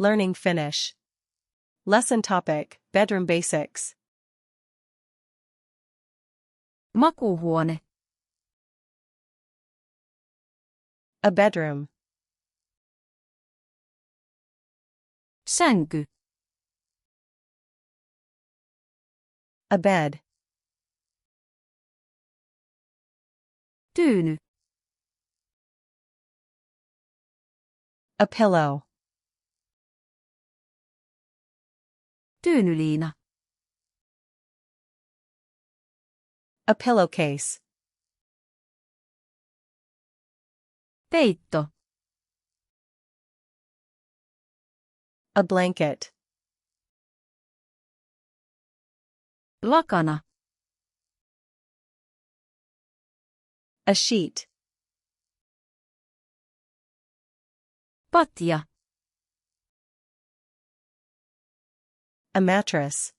Learning Finnish. Lesson topic, Bedroom Basics. Makuuhuone. A bedroom. Sänky. A bed. Tyyny. A pillow. Tyynyliina. A pillowcase. Peitto. A blanket. Lakana. A sheet. Patja. A mattress.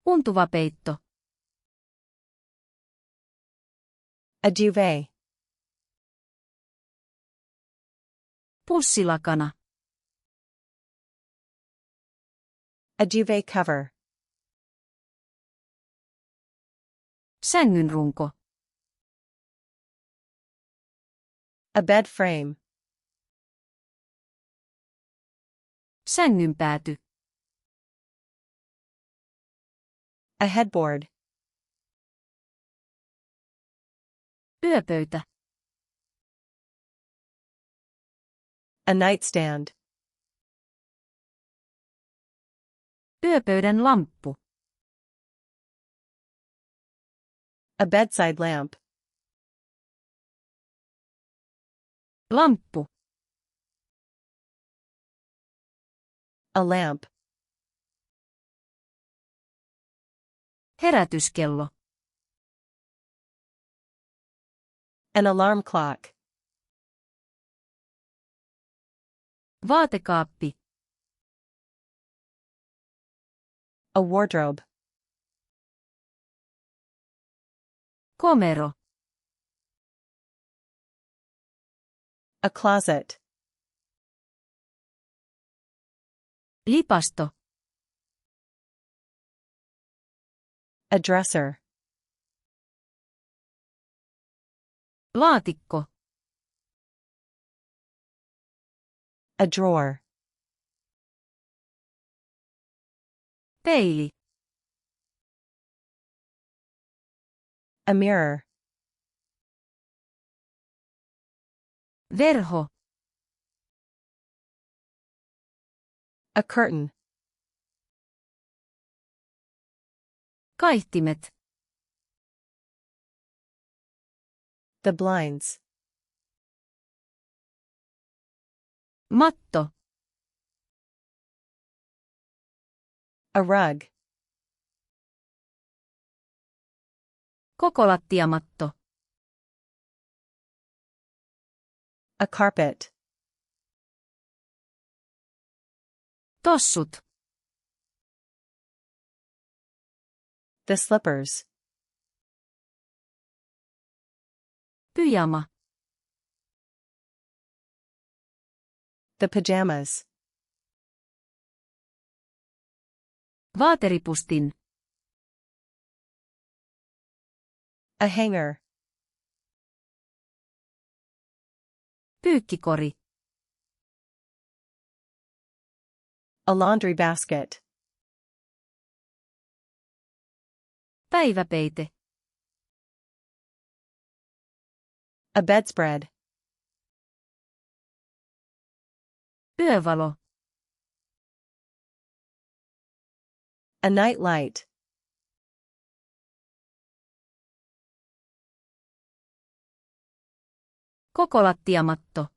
Untuva peitto. A duvet. Pussilakana. A duvet cover. Sängynrunko. A bed frame. Sängynpääty. A headboard. Yöpöytä. A nightstand. Yöpöydän lamppu. A bedside lamp. Lamppu. A lamp. Herätyskello. An alarm clock. Vaatekaappi. A wardrobe. Komero. A closet. Lipasto. A dresser. Laatikko. A drawer. Peili. A mirror. Verho. A curtain. Kaihtimet. The blinds. Matto. A rug. Koko lattiamatto. A carpet. Tossut. The slippers. Pyjama. The pajamas. Vaateripustin. A hanger. Pyykkikori. A laundry basket. Päiväpeite. A bedspread. Yövalo. A night light. Koko lattiamatto.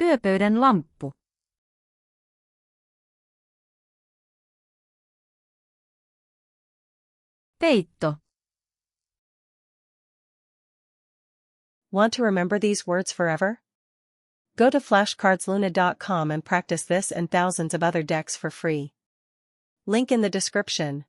Yöpöydän lamppu. Peitto. Want to remember these words forever? Go to flashcardsluna.com and practice this and thousands of other decks for free. Link in the description.